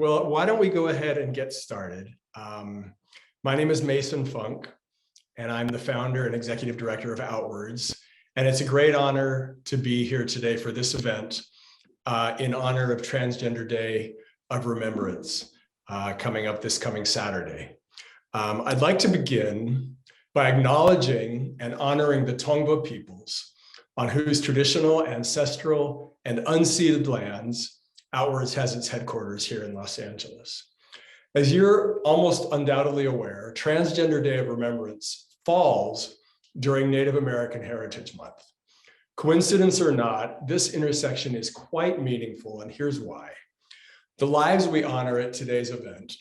Well, why don't we go ahead and get started? My name is Mason Funk, and I'm the founder and executive director of Outwards. And it's a great honor to be here today for this event in honor of Transgender Day of Remembrance coming up this coming Saturday. I'd like to begin by acknowledging and honoring the Tongva peoples on whose traditional, ancestral, and unceded lands Outwards has its headquarters here in Los Angeles. As you're almost undoubtedly aware, Transgender Day of Remembrance falls during Native American Heritage Month. Coincidence or not, this intersection is quite meaningful, and here's why. The lives we honor at today's event,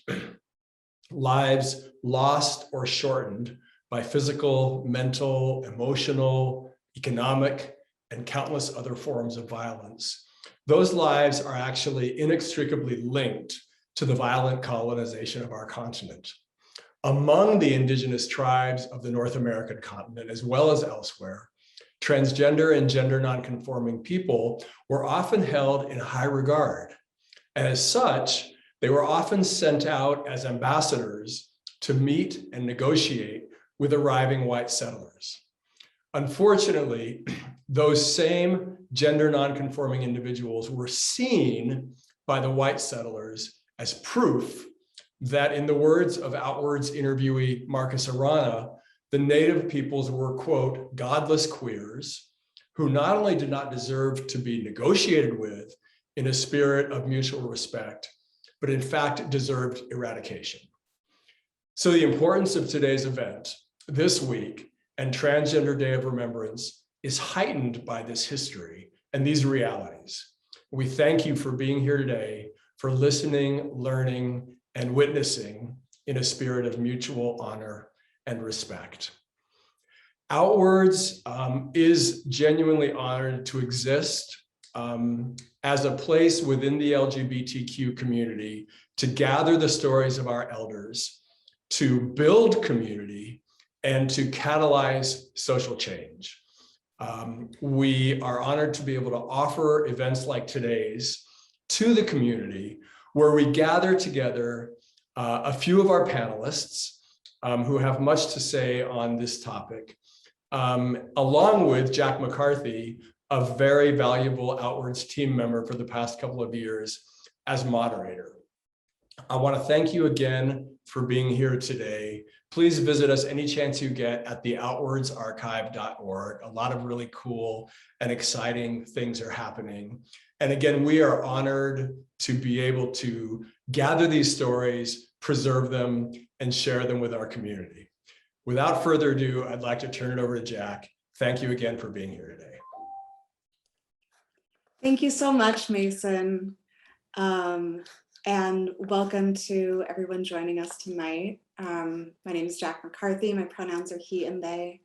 lives lost or shortened by physical, mental, emotional, economic, and countless other forms of violence. Those lives are actually inextricably linked to the violent colonization of our continent. Among the indigenous tribes of the North American continent, as well as elsewhere, transgender and gender nonconforming people were often held in high regard. And as such, they were often sent out as ambassadors to meet and negotiate with arriving white settlers. Unfortunately, those same gender nonconforming individuals were seen by the white settlers as proof that, in the words of Outwards interviewee Marcus Arana, the native peoples were, quote, godless queers who not only did not deserve to be negotiated with in a spirit of mutual respect, but in fact deserved eradication. So the importance of today's event this week and Transgender Day of Remembrance is heightened by this history and these realities. We thank you for being here today, for listening, learning, and witnessing in a spirit of mutual honor and respect. Outwards is genuinely honored to exist as a place within the LGBTQ community to gather the stories of our elders, to build community, and to catalyze social change. We are honored to be able to offer events like today's to the community, where we gather together a few of our panelists who have much to say on this topic, along with Jack Mccarthy, a very valuable Outwards team member for the past couple of years as moderator. I want to thank you again for being here today. Please visit us any chance you get at the outwardsarchive.org. A lot of really cool and exciting things are happening. And again, we are honored to be able to gather these stories, preserve them, and share them with our community. Without further ado, I'd like to turn it over to Jack. Thank you again for being here today. Thank you so much, Mason. And welcome to everyone joining us tonight. My name is Jack Mccarthy. My pronouns are he and they.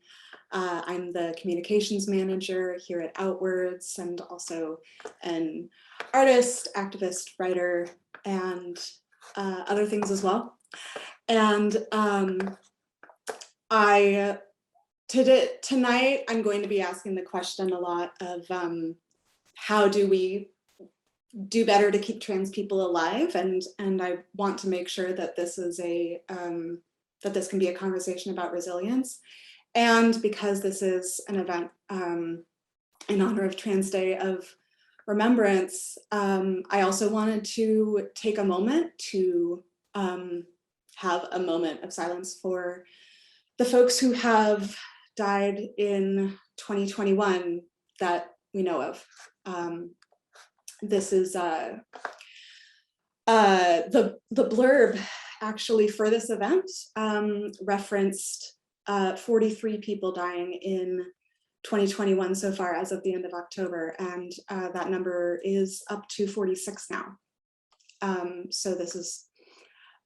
I'm the communications manager here at Outwards and also an artist, activist, writer, and other things as well. And tonight I'm going to be asking the question a lot of how do we do better to keep trans people alive, and I want to make sure that this is that this can be a conversation about resilience. And because this is an event in honor of Trans Day of Remembrance, I also wanted to take a moment to have a moment of silence for the folks who have died in 2021 that we know of. This is the blurb actually for this event referenced 43 people dying in 2021 so far as of the end of October, and that number is up to 46 now. So this is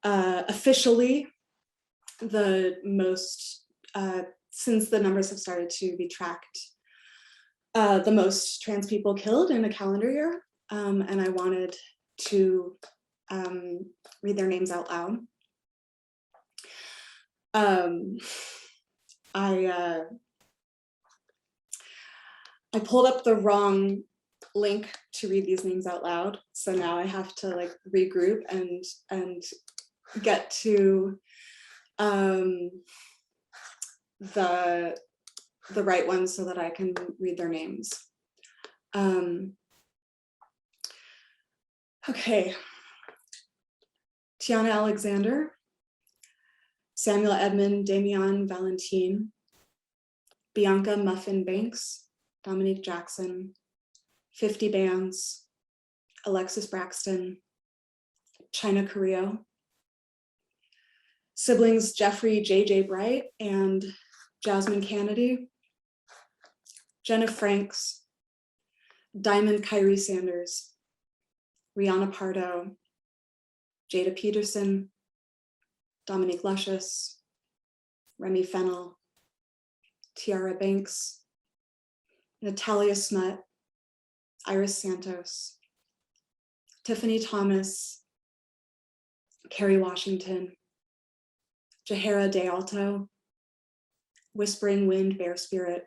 officially the most, since the numbers have started to be tracked, the most trans people killed in a calendar year. And I wanted to read their names out loud. I pulled up the wrong link to read these names out loud. So now I have to like regroup and get to the right ones so that I can read their names. Okay. Tiana Alexander, Samuel Edmund Damian Valentine, Bianca Muffin Banks, Dominique Jackson, 50 Bands, Alexis Braxton, China Carrillo, siblings Jeffrey J.J. Bright and Jasmine Kennedy, Jenna Franks, Diamond Kyrie Sanders, Rihanna Pardo, Jada Peterson, Dominique Luscious, Remy Fennel, Tiara Banks, Natalia Smut, Iris Santos, Tiffany Thomas, Carrie Washington, Jahara De Alto, Whispering Wind Bear Spirit,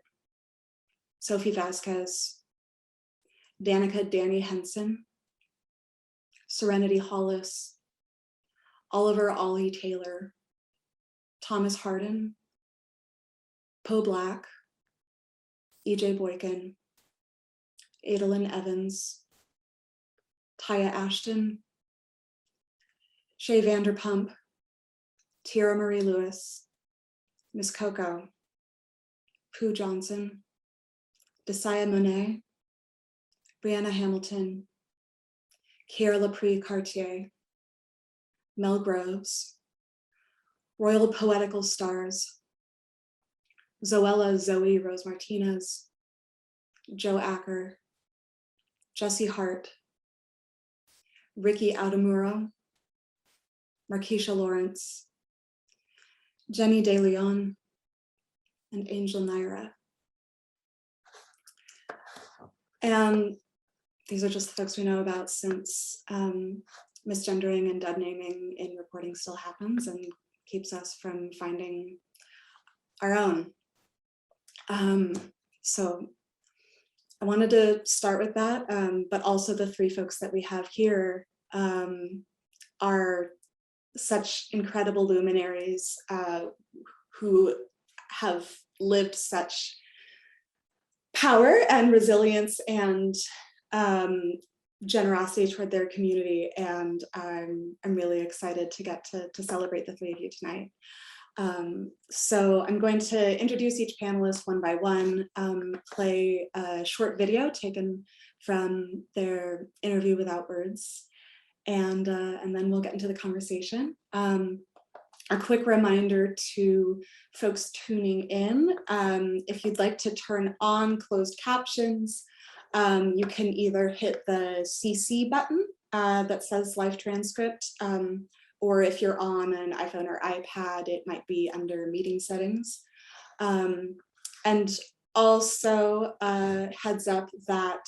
Sophie Vasquez, Danica Danny Henson, Serenity Hollis, Oliver Ollie Taylor, Thomas Harden, Poe Black, EJ Boykin, Adalyn Evans, Taya Ashton, Shay Vanderpump, Tiara Marie Lewis, Miss Coco, Pooh Johnson, Desaya Monet, Brianna Hamilton, Kiera Laprie Cartier, Mel Groves, Royal Poetical Stars, Zoella Zoe Rose Martinez, Joe Acker, Jesse Hart, Ricky Adamuro, Markeisha Lawrence, Jenny De Leon, and Angel Naira. And these are just the folks we know about, since misgendering and dead naming in reporting still happens and keeps us from finding our own. So I wanted to start with that, but also the three folks that we have here are such incredible luminaries who have lived such power and resilience and generosity toward their community, and I'm really excited to get to celebrate the three of you tonight. So I'm going to introduce each panelist one by one, play a short video taken from their interview with OUTWORDS, and then we'll get into the conversation. A quick reminder to folks tuning in, if you'd like to turn on closed captions, you can either hit the CC button that says live transcript, or if you're on an iPhone or iPad, it might be under meeting settings. And also heads up that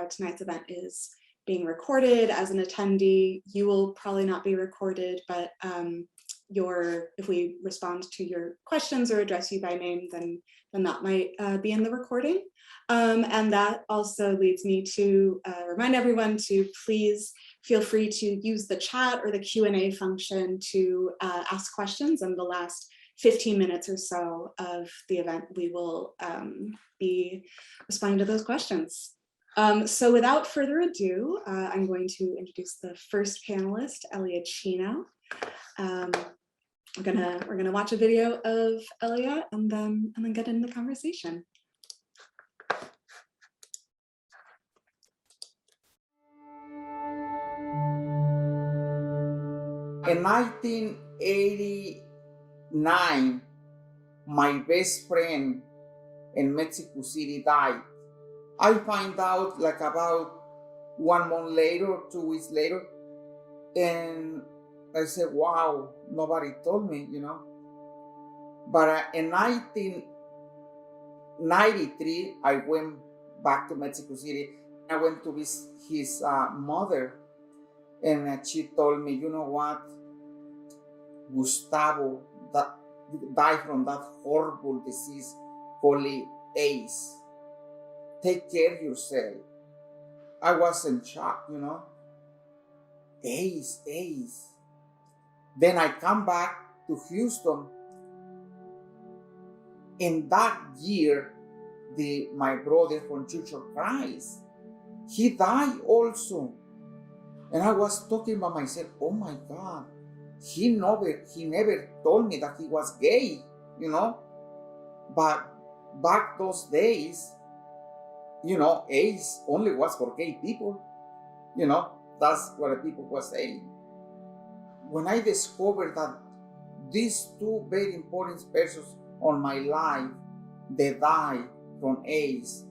tonight's event is being recorded. As an attendee, you will probably not be recorded, but if we respond to your questions or address you by name, then that might be in the recording. And that also leads me to remind everyone to please feel free to use the chat or the Q&A function to ask questions. In the last 15 minutes or so of the event, we will be responding to those questions. So without further ado, I'm going to introduce the first panelist, Elliot Chino. We're gonna watch a video of Elia and then get into the conversation. In 1989, my best friend in Mexico City died. I find out like about 1 month later, 2 weeks later, and I said, wow, nobody told me, you know. But in 1993, I went back to Mexico City. I went to visit his mother, and she told me, you know what, Gustavo died from that horrible disease called AIDS. Take care of yourself. I was in shock, you know. AIDS. Then I come back to Houston. In that year, my brother from Church of Christ, he died also. And I was talking by myself, oh my God, he never told me that he was gay, you know. But back those days, you know, AIDS only was for gay people, you know. That's what the people were saying. When I discovered that these two very important persons on my life, they died from AIDS,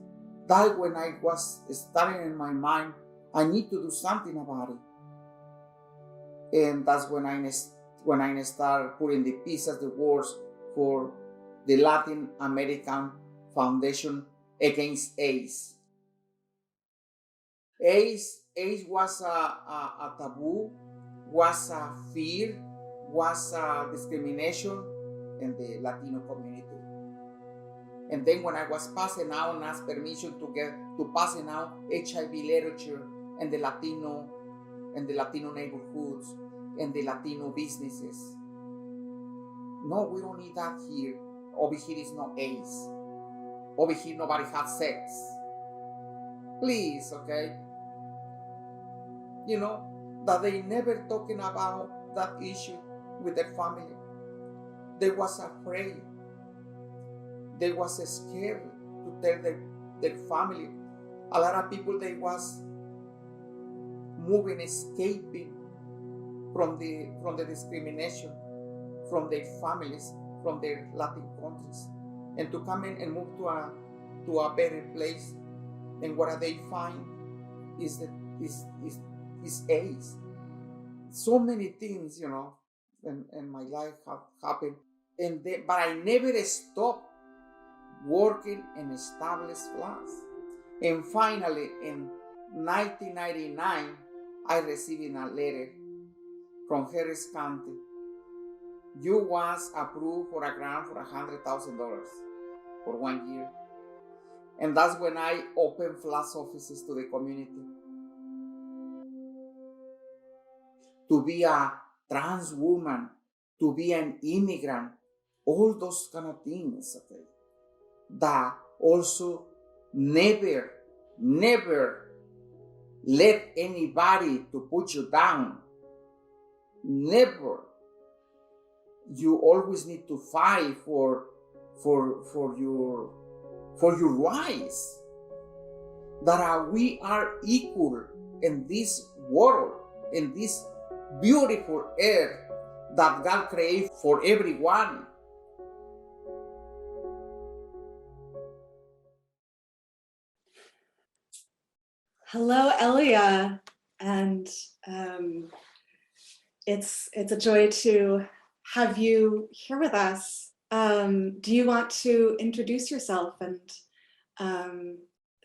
that when I was starting in my mind, I need to do something about it. And that's when I start putting the pieces, the words for the Latin American Foundation Against AIDS. AIDS was a taboo, was a fear, was a discrimination in the Latino community. And then when I was passing out and asked permission to passing out HIV literature in the Latino neighborhoods and the Latino businesses. No, we don't need that here. Over here is no AIDS. Over here nobody has sex. Please, okay? You know, that they never talking about that issue with their family. They was afraid. They was scared to tell their family. A lot of people, they was moving, escaping from the discrimination, from their families, from their Latin countries, and to come in and move to a better place. And what they find is AIDS. So many things, you know, in my life have happened, but I never stopped working in established flags. And finally, in 1999, I received a letter from Harris County. You was approved for a grant for $100,000 for 1 year. And that's when I opened flash offices to the community. To be a trans woman, to be an immigrant, all those kind of things, okay, that also never let anybody to put you down. Never. You always need to fight for your rights. That we are equal in this world, in this beautiful earth that God created for everyone. Hello, Elia, and it's a joy to have you here with us. Do you want to introduce yourself and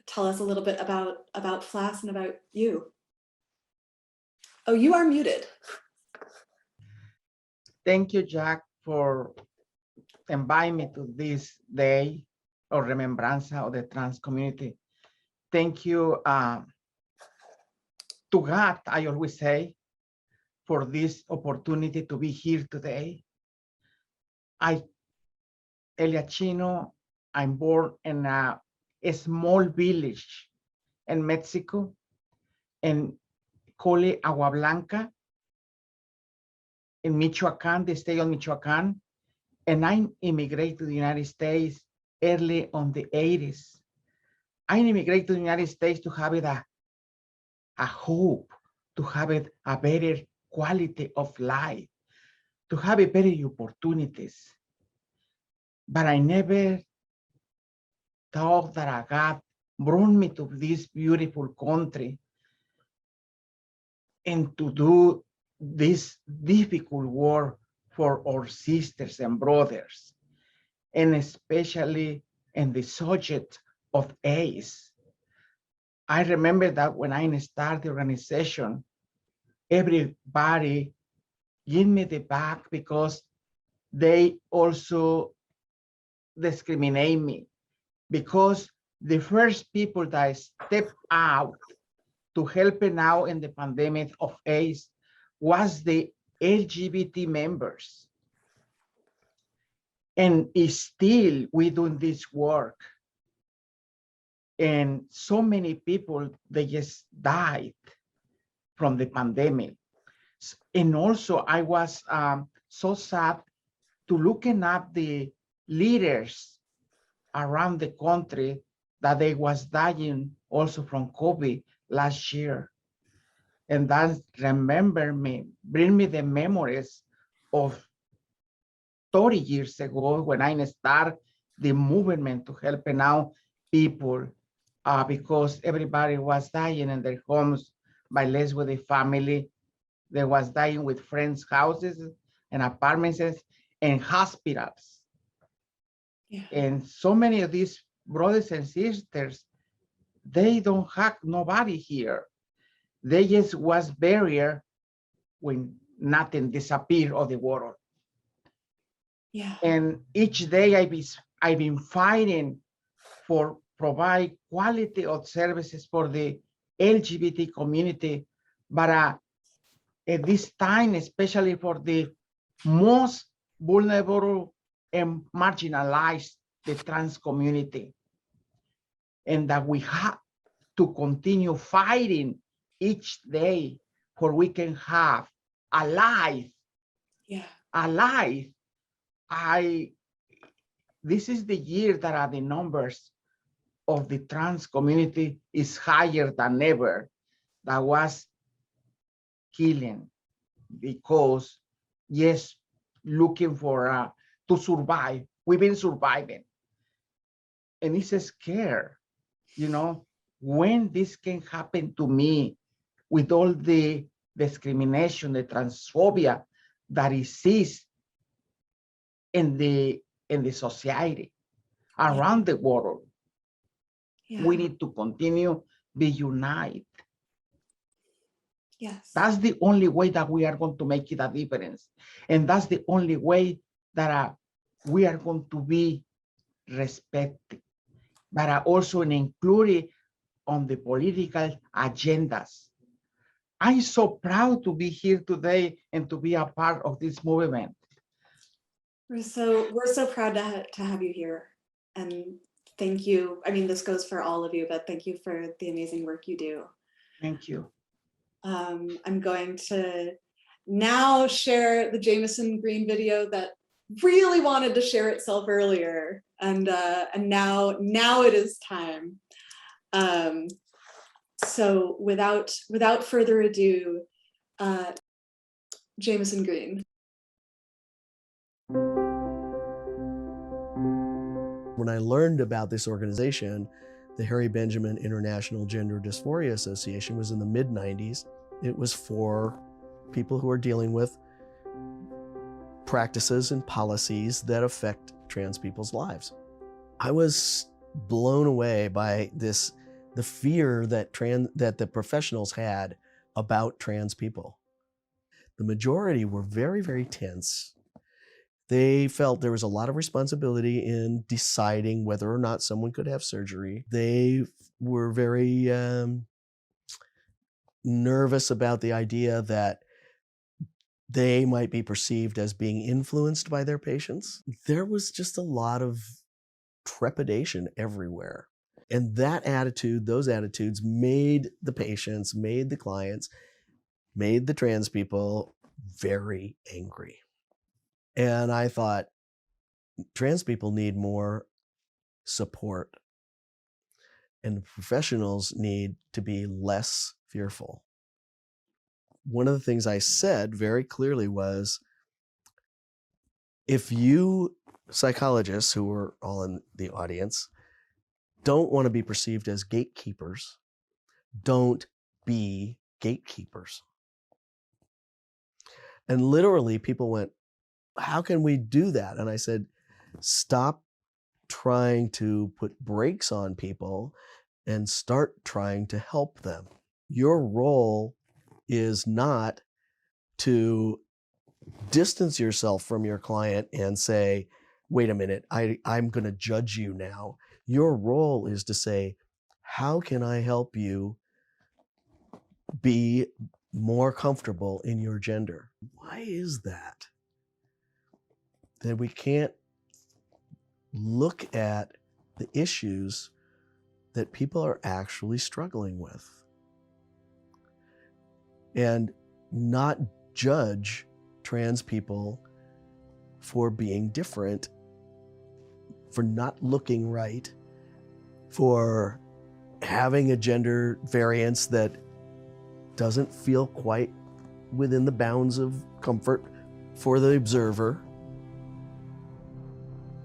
tell us a little bit about FLAS and about you? Oh, you are muted. Thank you, Jack, for inviting me to this day of remembrance of the trans community. Thank you to God, I always say, for this opportunity to be here today. Elliot Chino, I'm born in a small village in Mexico, in Cole, Agua Blanca, in Michoacan, the state of Michoacan, and I immigrated to the United States early on the 80s. I immigrated to the United States to have it a hope, to have it a better quality of life, to have a better opportunities. But I never thought that God brought me to this beautiful country and to do this difficult work for our sisters and brothers, and especially in the subject of AIDS. I remember that when I started the organization, everybody gave me the back because they also discriminate me, because the first people that stepped out to helping out in the pandemic of AIDS was the LGBT members. And still we doing this work. And so many people, they just died from the pandemic. And also I was so sad to looking up the leaders around the country that they was dying also from COVID last year. And that bring me the memories of 30 years ago when I started the movement to helping out people because everybody was dying in their homes, by less with the family. They was dying with friends' houses and apartments and hospitals. Yeah. And so many of these brothers and sisters, they don't have nobody here. They just was buried when nothing disappeared of the world. Yeah. And each day I've been fighting for provide quality of services for the LGBT community, but at this time, especially for the most vulnerable and marginalized, the trans community. And that we have to continue fighting each day for we can have a life. Yeah. A life. This is the year that the numbers of the trans community is higher than ever. That was killing because yes, looking for to survive. We've been surviving, and it's a scare, when this can happen to me with all the discrimination, the transphobia that exists in the society around the world. Yeah. We need to continue be united. Yes. That's the only way that we are going to make it a difference. And that's the only way that we are going to be respected, but also included on the political agendas. I'm so proud to be here today and to be a part of this movement. We're so proud to have you here. And thank you. I mean, this goes for all of you, but thank you for the amazing work you do. Thank you. I'm going to now share the Jamison Green video that really wanted to share itself earlier, and now it is time. So without further ado, Jamison Green. When I learned about this organization, the Harry Benjamin International Gender Dysphoria Association was in the mid-90s. It was for people who are dealing with practices and policies that affect trans people's lives. I was blown away by the fear that the professionals had about trans people. The majority were very, very tense. They felt there was a lot of responsibility in deciding whether or not someone could have surgery. They were very nervous about the idea that they might be perceived as being influenced by their patients. There was just a lot of trepidation everywhere. And that attitude, those attitudes made the patients, made the clients, made the trans people very angry. And I thought, trans people need more support, and professionals need to be less fearful. One of the things I said very clearly was, if you psychologists who are all in the audience don't want to be perceived as gatekeepers, don't be gatekeepers. And literally people went, how can we do that? And I said, stop trying to put brakes on people and start trying to help them. Your role is not to distance yourself from your client and say, wait a minute, I'm going to judge you now. Your role is to say, how can I help you be more comfortable in your gender. Why is that? That we can't look at the issues that people are actually struggling with and not judge trans people for being different, for not looking right, for having a gender variance that doesn't feel quite within the bounds of comfort for the observer.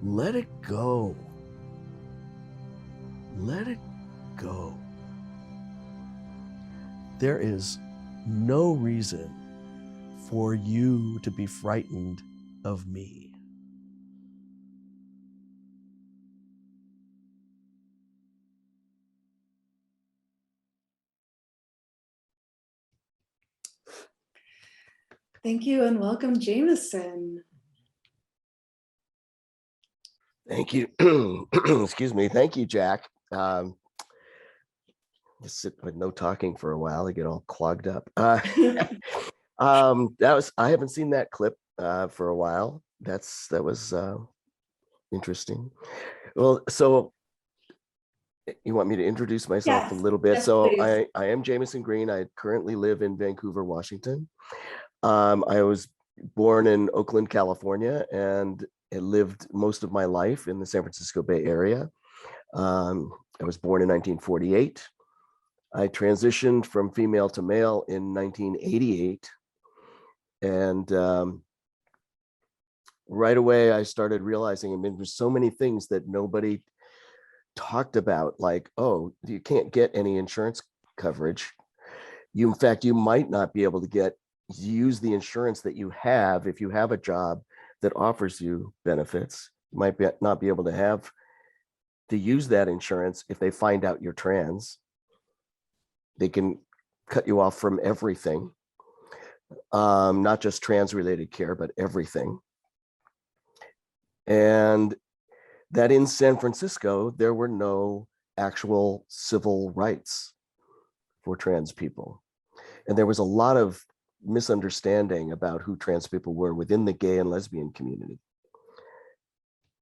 Let it go. Let it go. There is no reason for you to be frightened of me. Thank you and welcome, Jamison. Thank you. Excuse me. Thank you, Jack. Just sit with no talking for a while. I get all clogged up. That was, I haven't seen that clip for a while. That was interesting. Well, so you want me to introduce myself a little bit? Yes, So please. I am Jamison Green. I currently live in Vancouver, Washington. I was born in Oakland, California, and I lived most of my life in the San Francisco Bay Area. I was born in 1948. I transitioned from female to male in 1988. And right away, I started realizing, I mean, there's so many things that nobody talked about, like, oh, you can't get any insurance coverage. In fact, you might not be able to use the insurance that you have if you have a job that offers you benefits. You might not be able to use that insurance if they find out you're trans. They can cut you off from everything, not just trans-related care, but everything. And that in San Francisco, there were no actual civil rights for trans people. And there was a lot of misunderstanding about who trans people were within the gay and lesbian community.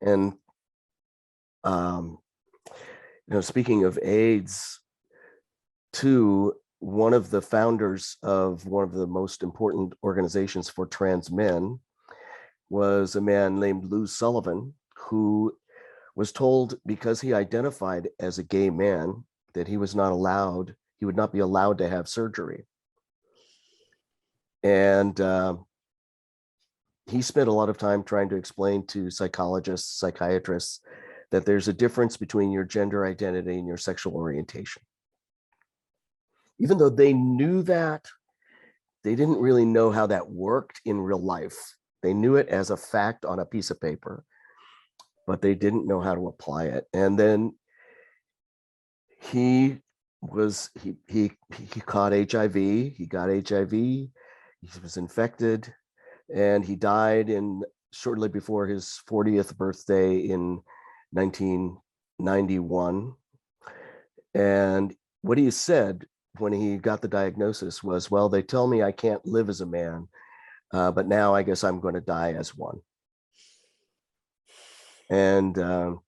And speaking of AIDS, too, one of the founders of one of the most important organizations for trans men was a man named Sullivan, who was told, because he identified as a gay man, that he would not be allowed to have surgery. And he spent a lot of time trying to explain to psychologists, psychiatrists, that there's a difference between your gender identity and your sexual orientation. Even though they knew that, they didn't really know how that worked in real life. They knew it as a fact on a piece of paper, but they didn't know how to apply it. And then he caught HIV, he got HIV, he was infected, and he died shortly before his 40th birthday in 1991. And what he said when he got the diagnosis was, well, they tell me I can't live as a man, but now I guess I'm going to die as one. And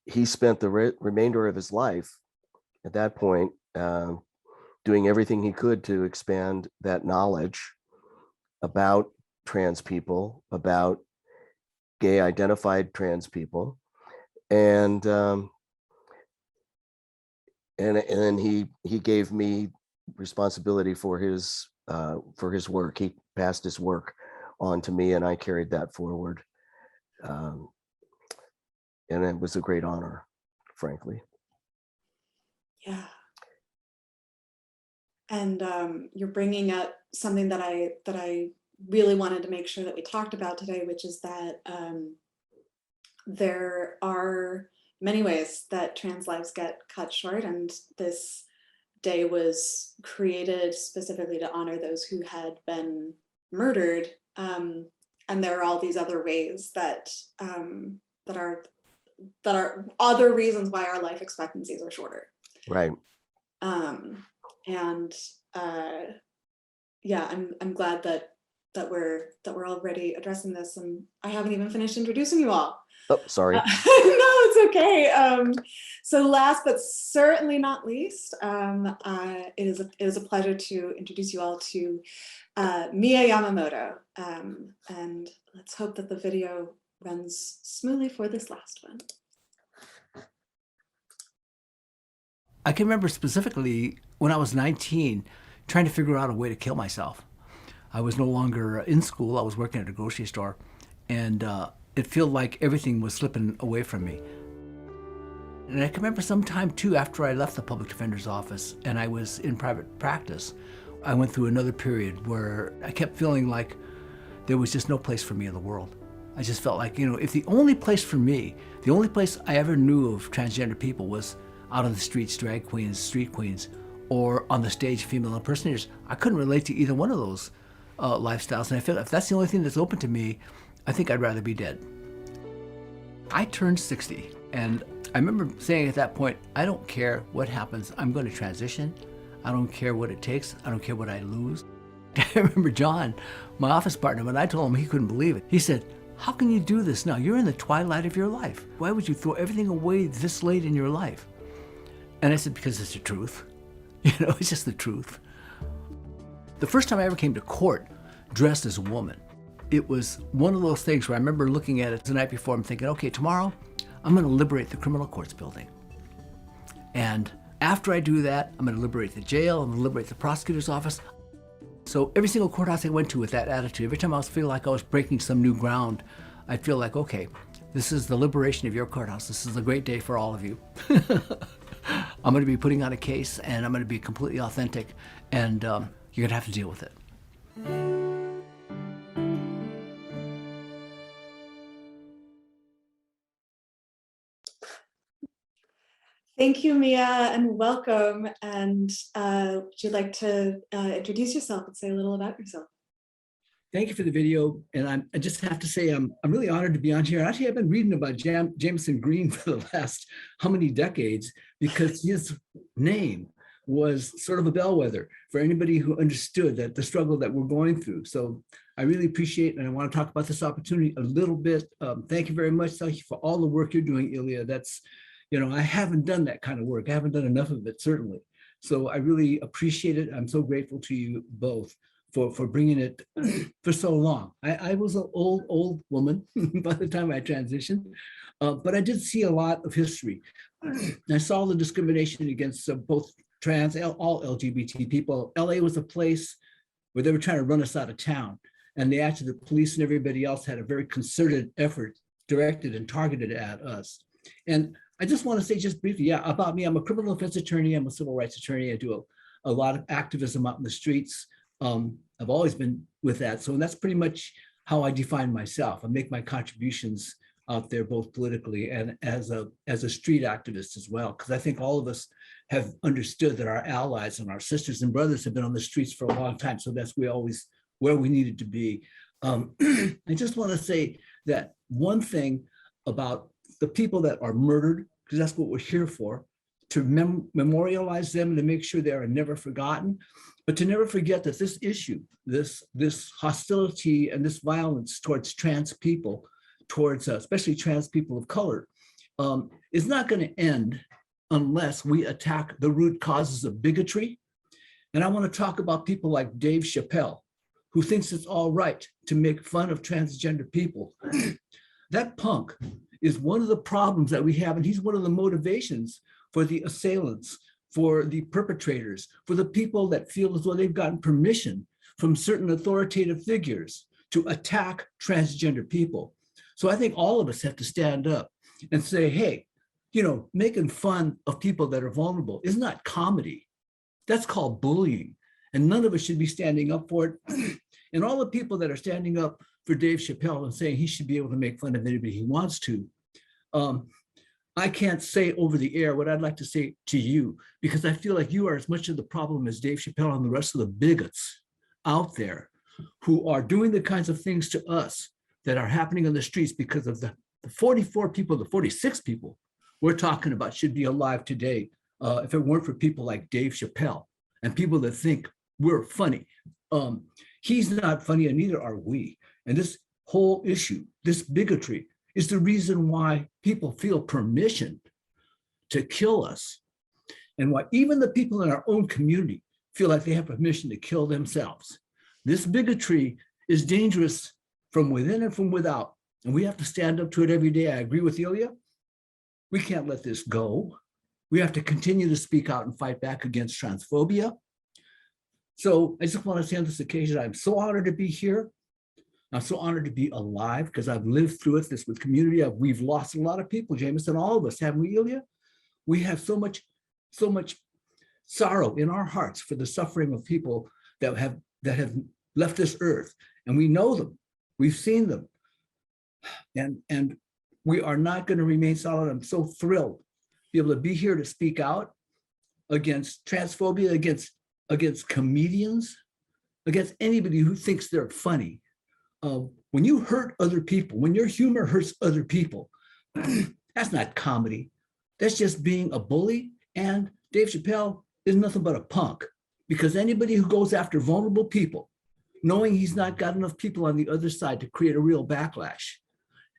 he spent the remainder of his life at that point doing everything he could to expand that knowledge about trans people, about gay identified trans people. And then he gave me responsibility for his work. He passed his work on to me, and I carried that forward. And it was a great honor, frankly. Yeah. And you're bringing up something that I really wanted to make sure that we talked about today, which is that there are many ways that trans lives get cut short, and this day was created specifically to honor those who had been murdered. And there are all these other ways that are other reasons why our life expectancies are shorter. Right. And yeah, I'm glad that we're already addressing this, and I haven't even finished introducing you all. Oh, sorry. No, it's okay. So last but certainly not least, it is a pleasure to introduce you all to Mia Yamamoto. And let's hope that the video runs smoothly for this last one. I can remember specifically when I was 19, trying to figure out a way to kill myself. I was no longer in school. I was working at a grocery store, and it felt like everything was slipping away from me. And I can remember sometime too, after I left the public defender's office and I was in private practice, I went through another period where I kept feeling like there was just no place for me in the world. I just felt like, if the only place for me, the only place I ever knew of transgender people was out on the streets, drag queens, street queens, or on the stage, female impersonators, I couldn't relate to either one of those lifestyles. And I feel if that's the only thing that's open to me, I think I'd rather be dead. I turned 60, and I remember saying at that point, I don't care what happens, I'm going to transition. I don't care what it takes. I don't care what I lose. I remember John, my office partner, when I told him, he couldn't believe it. He said, how can you do this now? You're in the twilight of your life. Why would you throw everything away this late in your life? And I said, because it's the truth. It's just the truth. The first time I ever came to court dressed as a woman, it was one of those things where I remember looking at it the night before and thinking, okay, tomorrow I'm going to liberate the criminal courts building. And after I do that, I'm going to liberate the jail, I'm going to liberate the prosecutor's office. So every single courthouse I went to with that attitude, every time I was feeling like I was breaking some new ground, I'd feel like, okay, this is the liberation of your courthouse. This is a great day for all of you. I'm going to be putting on a case, and I'm going to be completely authentic, and you're going to have to deal with it. Thank you, Mia, and welcome. And would you like to introduce yourself and say a little about yourself? Thank you for the video, and I just have to say I'm really honored to be on here. Actually, I've been reading about Jamison Green for the last how many decades, because his name was sort of a bellwether for anybody who understood that the struggle that we're going through. So I really appreciate, and I want to talk about this opportunity a little bit. Thank you very much. Thank you for all the work you're doing, Elia. That's, I haven't done that kind of work. I haven't done enough of it, certainly. So I really appreciate it. I'm so grateful to you both for bringing it for so long. I was an old woman by the time I transitioned, but I did see a lot of history. I saw the discrimination against both trans, all LGBT people. LA was a place where they were trying to run us out of town. And they actually, the police and everybody else had a very concerted effort directed and targeted at us. And I just want to say just briefly, about me, I'm a criminal defense attorney. I'm a civil rights attorney. I do a lot of activism out in the streets. I've always been with that. So that's pretty much how I define myself. I make my contributions out there, both politically and as a street activist as well, because I think all of us have understood that our allies and our sisters and brothers have been on the streets for a long time. So that's where we needed to be. I just want to say that one thing about the people that are murdered, because that's what we're here for, to memorialize them and to make sure they are never forgotten, but to never forget that this issue, this hostility and this violence towards trans people, towards especially trans people of color, is not going to end unless we attack the root causes of bigotry. And I want to talk about people like Dave Chappelle, who thinks it's all right to make fun of transgender people. That punk is one of the problems that we have, and he's one of the motivations for the assailants, for the perpetrators, for the people that feel as though they've gotten permission from certain authoritative figures to attack transgender people. So I think all of us have to stand up and say, hey, making fun of people that are vulnerable is not comedy. That's called bullying. And none of us should be standing up for it. And all the people that are standing up for Dave Chappelle and saying he should be able to make fun of anybody he wants to, I can't say over the air what I'd like to say to you, because I feel like you are as much of the problem as Dave Chappelle and the rest of the bigots out there who are doing the kinds of things to us that are happening on the streets because of the 44 people, the 46 people we're talking about should be alive today if it weren't for people like Dave Chappelle and people that think we're funny. He's not funny, and neither are we. And this whole issue, this bigotry, is the reason why people feel permission to kill us, and why even the people in our own community feel like they have permission to kill themselves. This bigotry is dangerous from within and from without, and we have to stand up to it every day. I agree with Elia. We can't let this go. We have to continue to speak out and fight back against transphobia. So I just want to say on this occasion, I'm so honored to be here. I'm so honored to be alive because I've lived through it, this with community. We've lost a lot of people, Jamison, all of us, haven't we, Elia? We have so much sorrow in our hearts for the suffering of people that have left this earth, and we know them, we've seen them, and we are not going to remain silent. I'm so thrilled to be able to be here to speak out against transphobia, against comedians, against anybody who thinks they're funny. When you hurt other people, when your humor hurts other people, that's not comedy. That's just being a bully. And Dave Chappelle is nothing but a punk, because anybody who goes after vulnerable people, knowing he's not got enough people on the other side to create a real backlash,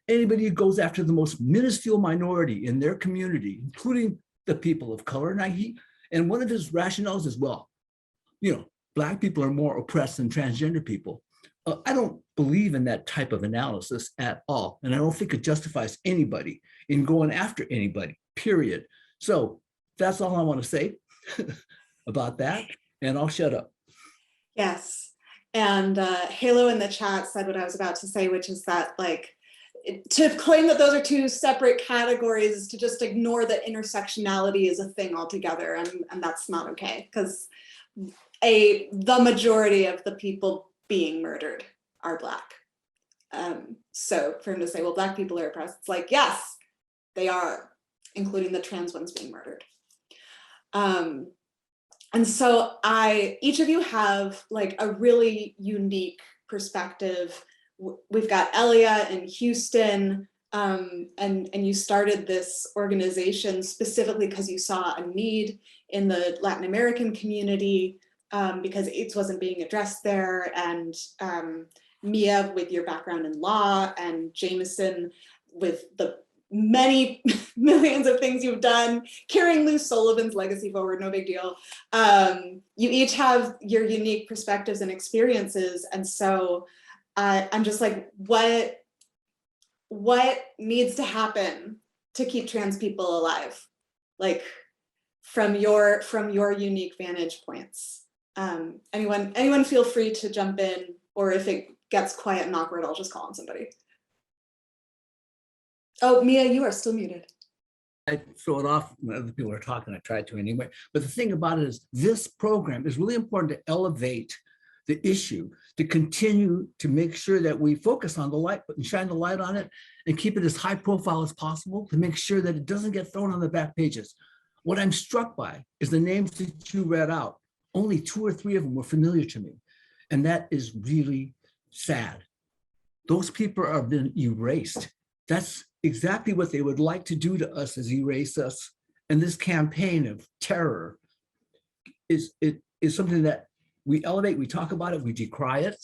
anybody who goes after the most minuscule minority in their community, including the people of color, and one of his rationales is, well, you know, Black people are more oppressed than transgender people. I don't believe in that type of analysis at all. And I don't think it justifies anybody in going after anybody, period. So that's all I want to say about that. And I'll shut up. Yes. And Halo in the chat said what I was about to say, which is that, like, to claim that those are two separate categories is to just ignore that intersectionality is a thing altogether. And that's not okay, because the majority of the people being murdered are Black. So for him to say, well, Black people are oppressed, it's like, yes, they are, including the trans ones being murdered. And so each of you have like a really unique perspective. We've got Elia in Houston, and you started this organization specifically because you saw a need in the Latin American community, because AIDS wasn't being addressed there, and Mia with your background in law, and Jamison with the many millions of things you've done, carrying Lou Sullivan's legacy forward, no big deal. You each have your unique perspectives and experiences, and so I'm just like, what needs to happen to keep trans people alive? Like from your unique vantage points. Anyone feel free to jump in, or if it gets quiet and awkward, I'll just call on somebody. Oh, Mia, you are still muted. I throw it off when other people are talking. I tried to anyway. But the thing about it is, this program is really important to elevate the issue, to continue to make sure that we focus on the light and shine the light on it and keep it as high profile as possible, to make sure that it doesn't get thrown on the back pages. What I'm struck by is the names that you read out. Only 2 or 3 of them were familiar to me. And that is really sad. Those people have been erased. That's exactly what they would like to do to us, is erase us. And this campaign of terror is something that we elevate, we talk about it, we decry it.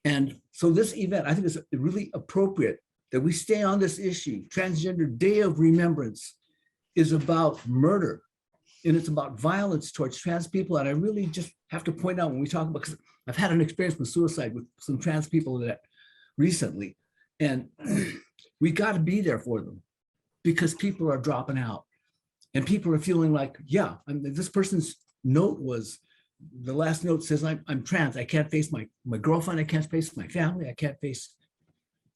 And so this event, I think, is really appropriate that we stay on this issue. Transgender Day of Remembrance is about murder, and it's about violence towards trans people. And I really just have to point out, when we talk about, because I've had an experience with suicide with some trans people that recently, and we got to be there for them, because people are dropping out and people are feeling like, yeah, this person's note was, the last note says, I'm trans, I can't face my girlfriend, I can't face my family, I can't face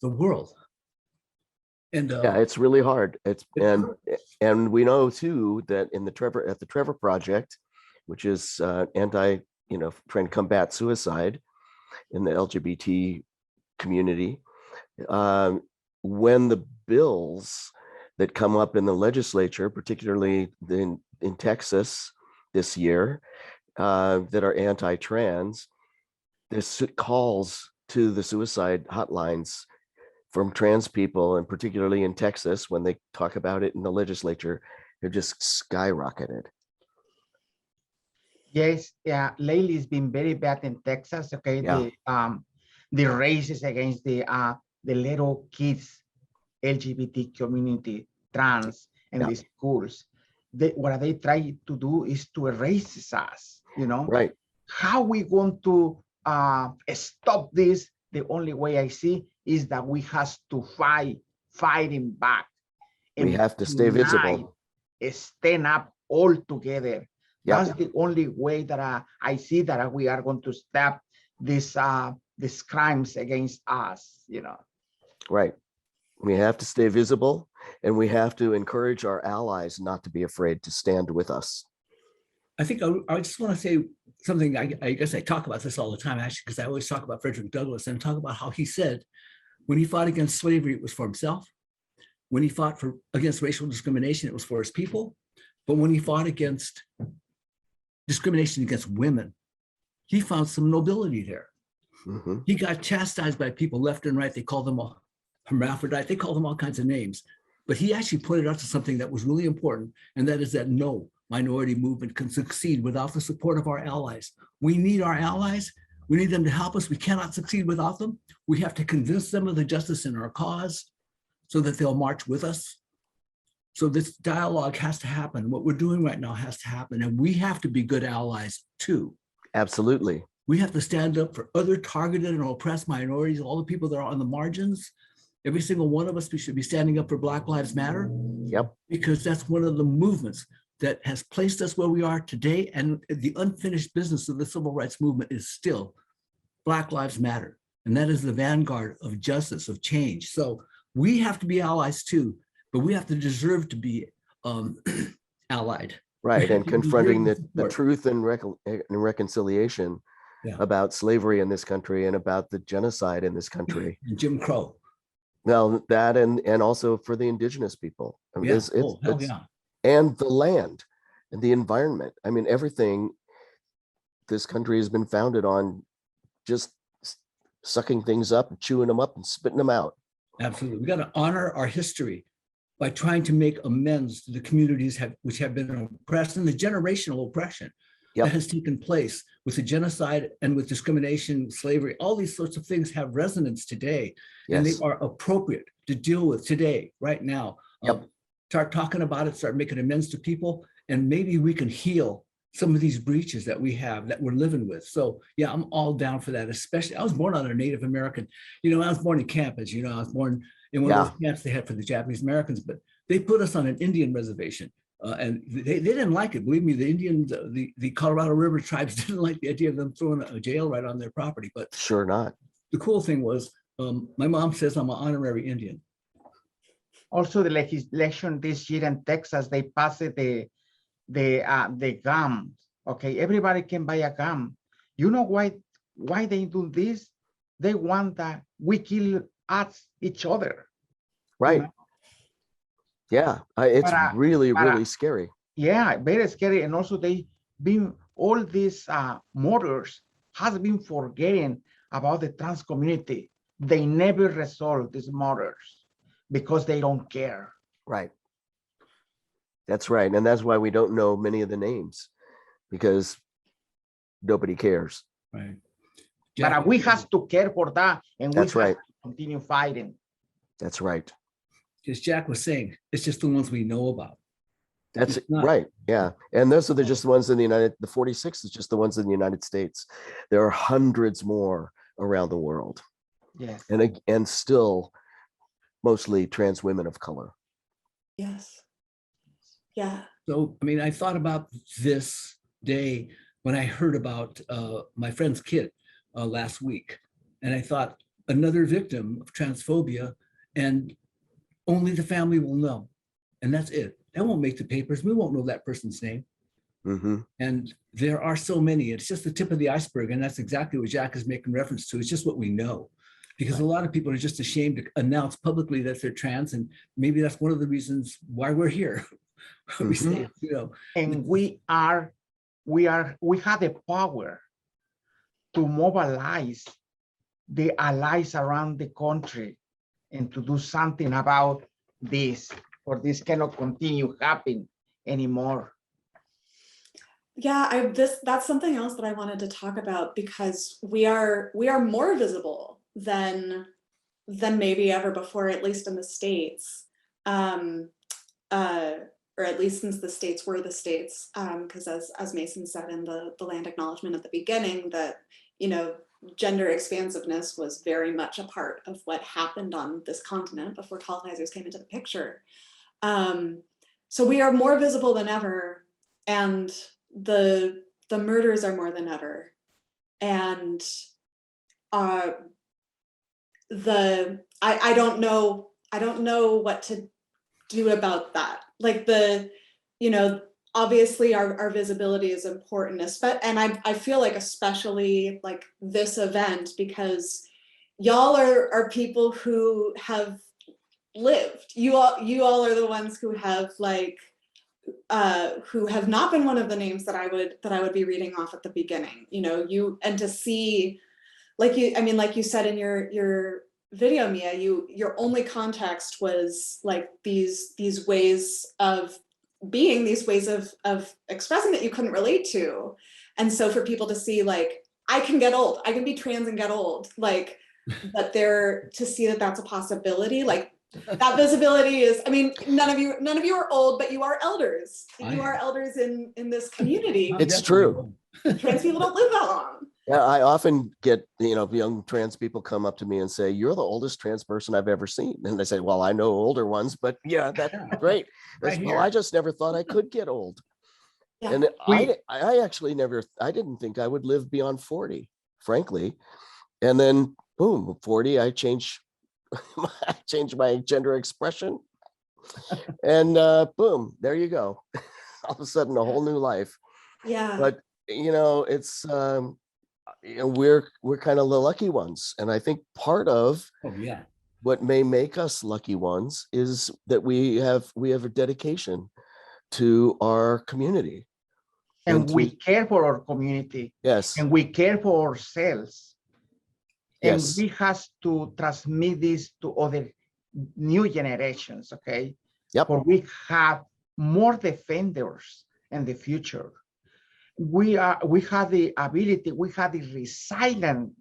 the world. And yeah, it's really hard. And we know too that in the Trevor Project, which is trying to combat suicide in the LGBT community, when the bills that come up in the legislature, particularly in Texas this year, that are anti-trans, this calls to the suicide hotlines from trans people, and particularly in Texas, when they talk about it in the legislature, they're just skyrocketed. Yes, yeah, lately it's been very bad in Texas. Okay, Yeah. the races against the little kids, LGBT community, trans, and Yeah. the schools. What they try to do is to erase us. You know, Right. how we going to stop this? The only way I see is that we have to fighting back. We have to stay visible. Stand up all together. Yep. That's the only way that I see that we are going to stop these crimes against us, you know. Right. We have to stay visible, and we have to encourage our allies not to be afraid to stand with us. I think I just want to say something. I guess I talk about this all the time, actually, because I always talk about Frederick Douglass and talk about how he said when he fought against slavery, it was for himself. When he fought against racial discrimination, it was for his people. But when he fought against discrimination against women, he found some nobility there. Mm-hmm. He got chastised by people left and right. They called them all hermaphrodite. They called them all kinds of names. But he actually pointed out to something that was really important, and that is that no minority movement can succeed without the support of our allies. We need our allies. We need them to help us. We cannot succeed without them. We have to convince them of the justice in our cause so that they'll march with us. So this dialogue has to happen. What we're doing right now has to happen. And we have to be good allies too. Absolutely. We have to stand up for other targeted and oppressed minorities, all the people that are on the margins. Every single one of us, we should be standing up for Black Lives Matter. Yep. Because that's one of the movements that has placed us where we are today. And the unfinished business of the civil rights movement is still Black Lives Matter. And that is the vanguard of justice, of change. So we have to be allies too, but we have to deserve to be allied. Right. And confronting the support. truth and reconciliation about slavery in this country and about the genocide in this country. And Jim Crow. Well, that and also for the indigenous people. I mean, Yeah. And the land and the environment. I mean, everything this country has been founded on just sucking things up, chewing them up and spitting them out. Absolutely. We got to honor our history by trying to make amends to the communities which have been oppressed and the generational oppression that has taken place with the genocide and with discrimination, slavery. All these sorts of things have resonance today, and they are appropriate to deal with today, right now. Start talking about it, start making amends to people, and maybe we can heal some of these breaches that we have that we're living with. So yeah, I'm all down for that. Especially, I was born on a Native American, I was born in camp, as you know, I was born in one of those camps they had for the Japanese Americans, but they put us on an Indian reservation. And they didn't like it. Believe me, the Indians, the Colorado River tribes didn't like the idea of them throwing a jail right on their property. But sure not. The cool thing was, my mom says I'm an honorary Indian. Also, the legislation this year in Texas, they passed the gum. Okay, everybody can buy a gum. You know why they do this? They want that we kill each other. Right. You know? Yeah, it's really scary. Yeah, very scary. And also all these murders has been forgetting about the trans community. They never resolve these murders because they don't care. Right. That's right. And that's why we don't know many of the names, because nobody cares. Right. But we have to care for that, and we have to continue fighting. That's right. As Jack was saying, it's just the ones we know about. That's right. Yeah. And those are just the ones in the 46 is just the ones in the United States. There are hundreds more around the world. Yes. And still mostly trans women of color. Yes. Yeah. So, I mean, I thought about this day when I heard about my friend's kid last week. And I thought, another victim of transphobia, and only the family will know. And that's it. That won't make the papers. We won't know that person's name. Mm-hmm. And there are so many. It's just the tip of the iceberg. And that's exactly what Jack is making reference to. It's just what we know. Because a lot of people are just ashamed to announce publicly that they're trans. And maybe that's one of the reasons why we're here. We say, and we have the power to mobilize the allies around the country and to do something about this, or this cannot continue happening anymore. Yeah, that's something else that I wanted to talk about, because we are more visible than maybe ever before, at least in the States, or at least since the States were the States, because as Mason said in the land acknowledgement at the beginning, that, you know, gender expansiveness was very much a part of what happened on this continent before colonizers came into the picture. So we are more visible than ever, and the murders are more than ever, and I don't know what to do about that. Like, you know, obviously our visibility is important, and I feel like especially like this event, because y'all are people who have lived. You all are the ones who have who have not been one of the names that I would be reading off at the beginning. You know, and to see, like you said in your video, Mia, your only context was like these ways of being, these ways of expressing that you couldn't relate to. And so for people to see, like, I can get old, I can be trans and get old, like, but to see that that's a possibility, like, that visibility is, I mean, none of you are old, but you are elders. You are elders in this community. It's true. Trans people don't live that long. Yeah, I often get, you know, young trans people come up to me and say, "You're the oldest trans person I've ever seen." And I say, "Well, I know older ones, but yeah, that's great." Well, I just never thought I could get old. Yeah. And I actually I didn't think I would live beyond 40, frankly. And then boom, 40, I changed my gender expression. And boom, there you go. All of a sudden, a whole new life. Yeah. But, you know, it's, you know, we're kind of the lucky ones. And I think part of what may make us lucky ones is that we have a dedication to our community. And we care for our community. Yes. And we care for ourselves. And Yes. we have to transmit this to other new generations, okay? Yep. For we have more defenders in the future. We have the ability, we have the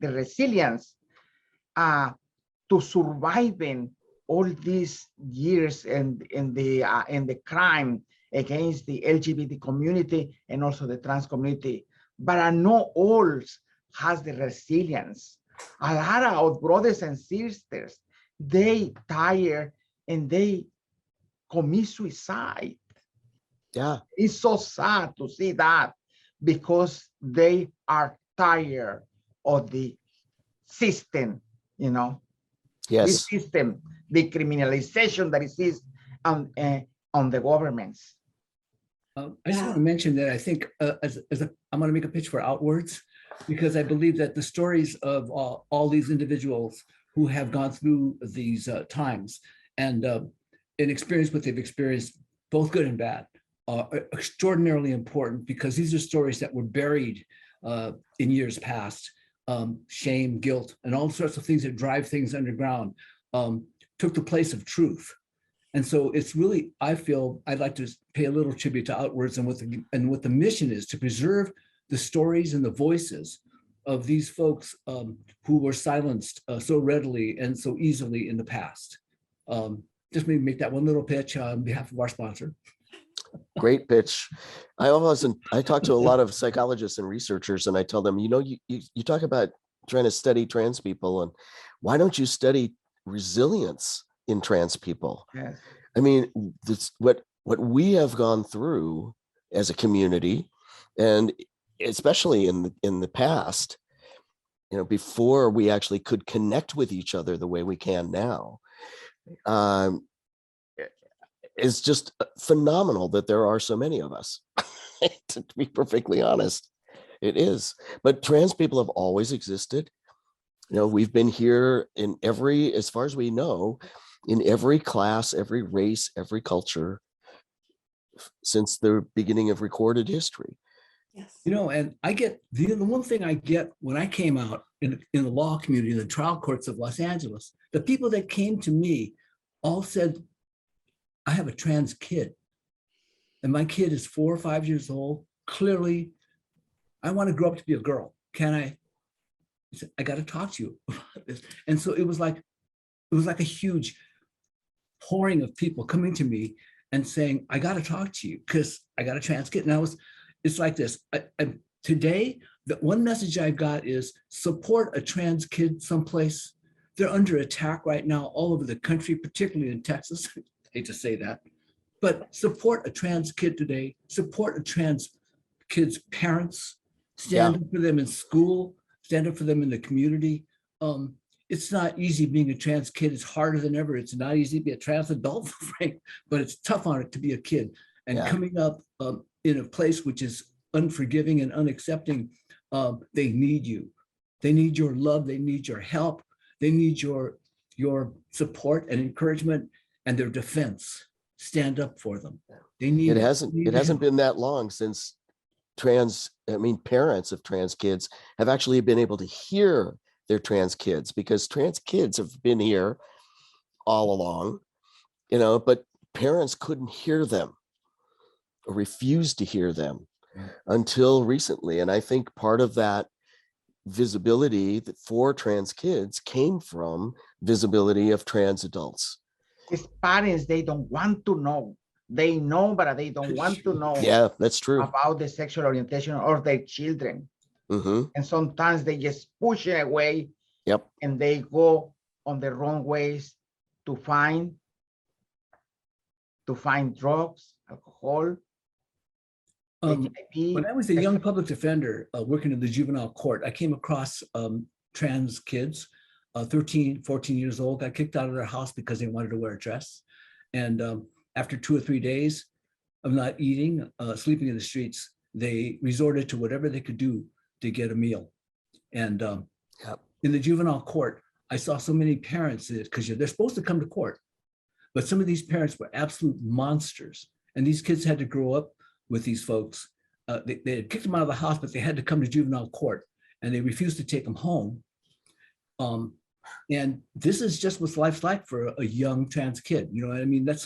resilience to survive in all these years in the crime against the LGBT community and also the trans community. But not all has the resilience. A lot of brothers and sisters, they tire and they commit suicide. Yeah. It's so sad to see that, because they are tired of the system, you know. Yes. The system, the criminalization that exists on the governments. I just want to mention that I think I'm going to make a pitch for Outwards, because I believe that the stories of all these individuals who have gone through these times and experience what they've experienced, both good and bad, are extraordinarily important, because these are stories that were buried in years past. Shame, guilt, and all sorts of things that drive things underground took the place of truth. And so it's really, I feel I'd like to pay a little tribute to Outwards and what the mission is, to preserve the stories and the voices of these folks who were silenced so readily and so easily in the past. Just maybe make that one little pitch on behalf of our sponsor. Great pitch. I talk to a lot of psychologists and researchers, and I tell them, you know, you talk about trying to study trans people, and why don't you study resilience in trans people? Yes. I mean, this, what we have gone through as a community, and especially in the past, you know, before we actually could connect with each other the way we can now, is just phenomenal that there are so many of us. To be perfectly honest, it is. But trans people have always existed. You know, we've been here in every, as far as we know, in every class, every race, every culture since the beginning of recorded history. Yes. You know, and I get the one thing I get when I came out in the law community, in the trial courts of Los Angeles, the people that came to me all said, I have a trans kid, and my kid is 4 or 5 years old, clearly, I want to grow up to be a girl. Can I? He said, I got to talk to you about this. And so it was like a huge pouring of people coming to me and saying, I got to talk to you because I got a trans kid. And it's like this. Today, the one message I got is support a trans kid someplace. They're under attack right now all over the country, particularly in Texas. I hate to say that, but support a trans kid today, support a trans kid's parents, stand up for them in school, stand up for them in the community. It's not easy being a trans kid. It's harder than ever. It's not easy to be a trans adult, Frank, but it's tough on it to be a kid. And coming up in a place which is unforgiving and unaccepting, they need you. They need your love. They need your help. They need your support and encouragement and their defense. Stand up for them. They need it. Hasn't been that long since parents of trans kids have actually been able to hear their trans kids, because trans kids have been here all along, but parents couldn't hear them or refused to hear them until recently. And I think part of that visibility for trans kids came from visibility of trans adults. His parents, they don't want to know. They know, but they don't want to know. Yeah, that's true. About the sexual orientation of their children. Mm-hmm. And sometimes they just push it away. Yep. And they go on the wrong ways to find drugs, alcohol. When I was a young public defender working in the juvenile court, I came across trans kids, 13, 14 years old, got kicked out of their house because they wanted to wear a dress. And after 2 or 3 days of not eating, sleeping in the streets, they resorted to whatever they could do to get a meal. And in the juvenile court, I saw so many parents, because they're supposed to come to court, but some of these parents were absolute monsters. And these kids had to grow up with these folks. They had kicked them out of the house, but they had to come to juvenile court, and they refused to take them home. And this is just what life's like for a young trans kid. You know what I mean? That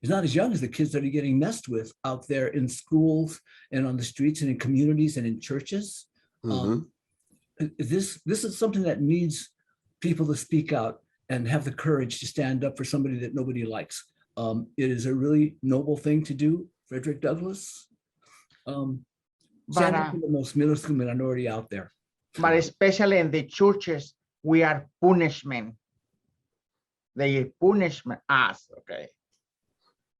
is not as young as the kids that are getting messed with out there in schools and on the streets and in communities and in churches. Mm-hmm. This is something that needs people to speak out and have the courage to stand up for somebody that nobody likes. It is a really noble thing to do, Frederick Douglass. Stand up for the most minuscule minority out there. But especially in the churches, we are punishment. They punish us, okay?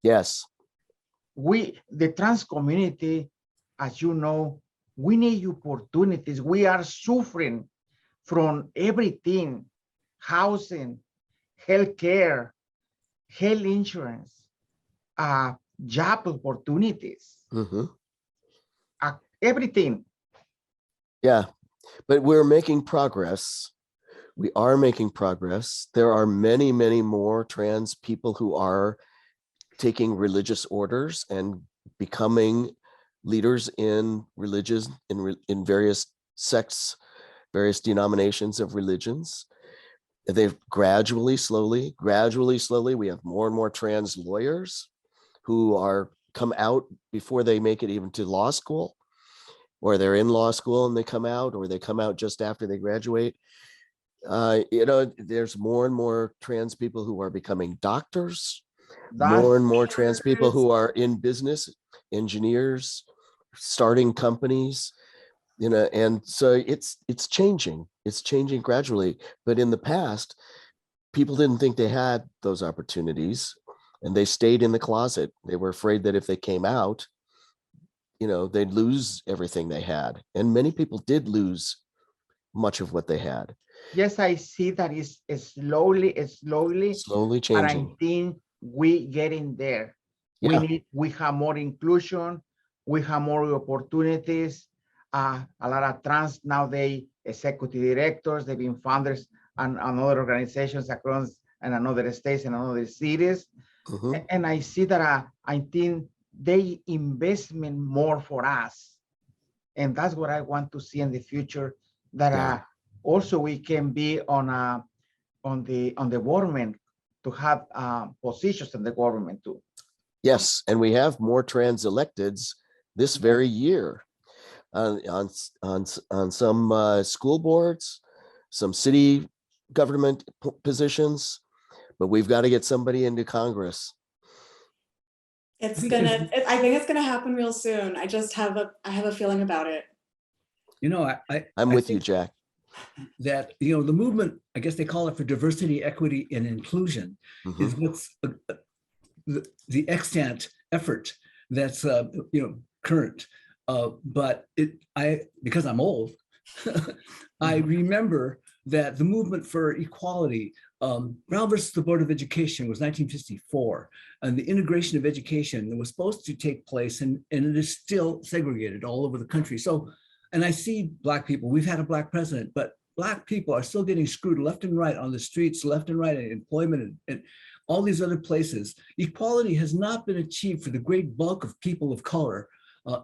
Yes. The trans community, as you know, we need opportunities. We are suffering from everything: housing, healthcare, health insurance, job opportunities, Mm-hmm. Everything. Yeah, but we're making progress. We are making progress. There are many, many more trans people who are taking religious orders and becoming leaders in religions, in various sects, various denominations of religions. They've gradually, slowly, we have more and more trans lawyers who come out before they make it even to law school, or they're in law school and they come out, or they come out just after they graduate. There's more and more trans people who are becoming doctors, more and more trans people who are in business, engineers, starting companies, and so it's changing. It's changing gradually. But in the past, people didn't think they had those opportunities, and they stayed in the closet. They were afraid that if they came out, they'd lose everything they had. And many people did lose much of what they had. Yes, I see that it's slowly changing. But I think we getting there. Yeah. We have more inclusion. We have more opportunities. A lot of trans now, they executive directors, they've been founders and other organizations across and another states and another cities. Mm-hmm. And I see that I think they investment more for us. And that's what I want to see in the future, that also we can be on the government, to have positions in the government too. Yes, and we have more trans electeds this very year on some school boards, some city government positions, but we've got to get somebody into Congress. I think it's gonna happen real soon. I have a feeling about it. You know, I'm with you, think Jack. that, you know, the movement, I guess they call it for diversity, equity, and inclusion, Mhm. is what's the extant effort that's, you know, current. But because I'm old, I remember that the movement for equality, Brown versus the Board of Education was 1954, and the integration of education that was supposed to take place, and it is still segregated all over the country. So, and I see Black people, we've had a Black president, but Black people are still getting screwed left and right on the streets, left and right in employment and all these other places. Equality has not been achieved for the great bulk of people of color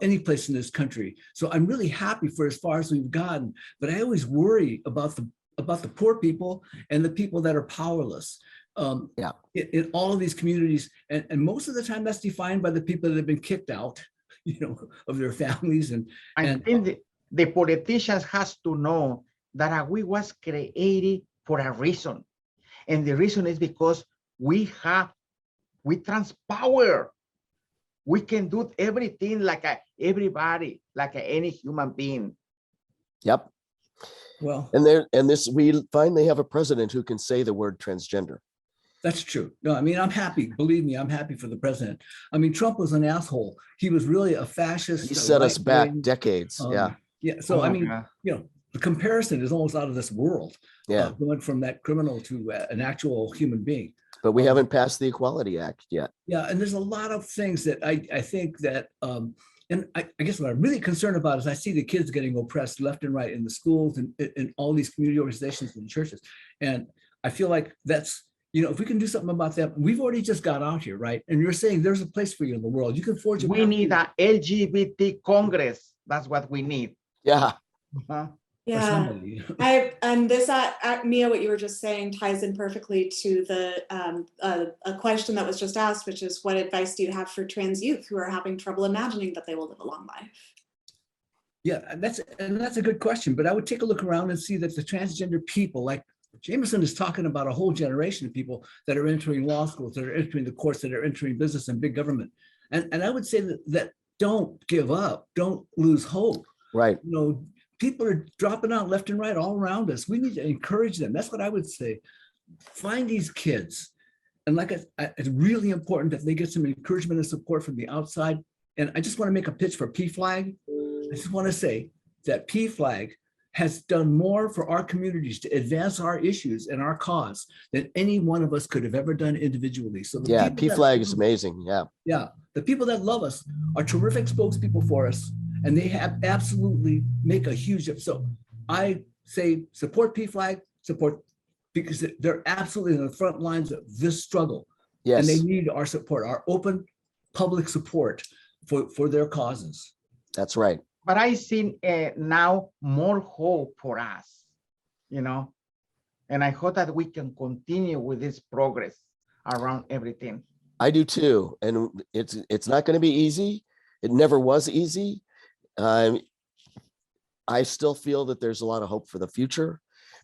any place in this country. So I'm really happy for as far as we've gotten, but I always worry about the poor people and the people that are powerless in all of these communities. And most of the time that's defined by the people that have been kicked out, you know, of their families. I think the politicians has to know that we was created for a reason. And the reason is because we trans power. We can do everything like everybody, like any human being. Yep. Well, and we finally have a president who can say the word transgender. that's true. No, I mean, I'm happy. Believe me, I'm happy for the president. I mean, Trump was an asshole. He was really a fascist. He set us back decades. Yeah. So, I mean, you know, the comparison is almost out of this world. Yeah. Going from that criminal to an actual human being. But we haven't passed the Equality Act yet. Yeah, and there's a lot of things that I think that, and I guess what I'm really concerned about is I see the kids getting oppressed left and right in the schools and in all these community organizations and churches. And I feel like that's, you know, if we can do something about that, we've already just got out here, right? And you're saying there's a place for you in the world. You can forge a We need an LGBT Congress. That's what we need. Yeah. Yeah, and this, Mia, what you were just saying ties in perfectly to the a question that was just asked, which is, what advice do you have for trans youth who are having trouble imagining that they will live a long life? Yeah, that's a good question. But I would take a look around and see that the transgender people, like Jamison is talking about a whole generation of people that are entering law schools, that are entering the courts, that are entering business and big government. And I would say that don't give up, don't lose hope. Right. You know, people are dropping out left and right all around us. We need to encourage them. That's what I would say. Find these kids. And like it's really important that they get some encouragement and support from the outside. And I just want to make a pitch for PFLAG. I just want to say that PFLAG has done more for our communities to advance our issues and our cause than any one of us could have ever done individually. So yeah, PFLAG is amazing. Yeah. Yeah. The people that love us are terrific spokespeople for us. And they have absolutely make a huge, so I say support PFLAG, support, because they're absolutely in the front lines of this struggle. Yes. And they need our support, our open public support for their causes. That's right. But I see now more hope for us, you know, and I hope that we can continue with this progress around everything. I do too. And it's not going to be easy. It never was easy. I still feel that there's a lot of hope for the future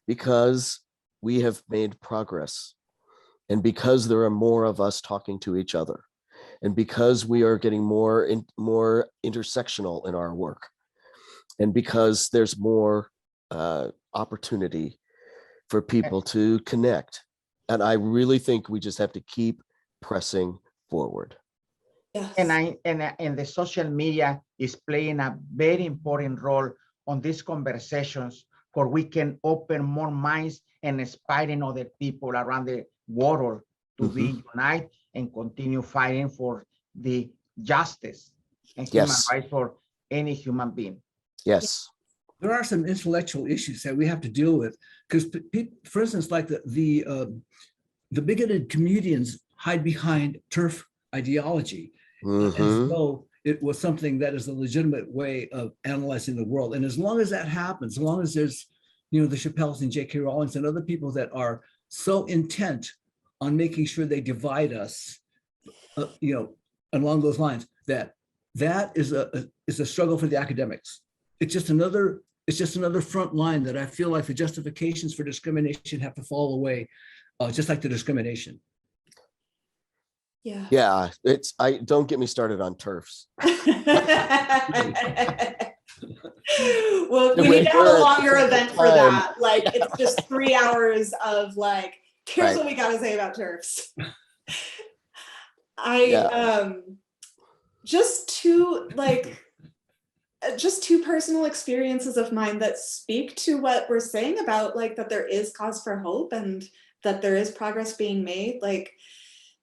because we have made progress, and because there are more of us talking to each other, and because we are getting more intersectional in our work, and because there's more opportunity for people to connect. And I really think we just have to keep pressing forward. Yes. And the social media is playing a very important role on these conversations, where we can open more minds and inspiring other people around the world to be united and continue fighting for the justice and human rights for any human being. Yes. There are some intellectual issues that we have to deal with, because for instance, like the bigoted comedians hide behind turf ideology. As though it was something that is a legitimate way of analyzing the world. And as long as that happens, as long as there's, you know, the Chappelles and J.K. Rowlings and other people that are so intent on making sure they divide us, you know, along those lines, that that is a struggle for the academics. It's just another front line that I feel like the justifications for discrimination have to fall away, just like the discrimination. Yeah. Yeah, I don't get me started on TERFs. Well, we need to have a longer event for that. Like, it's just 3 hours of like, here's what we got to say about TERFs. Just two personal experiences of mine that speak to what we're saying about like that there is cause for hope and that there is progress being made. Like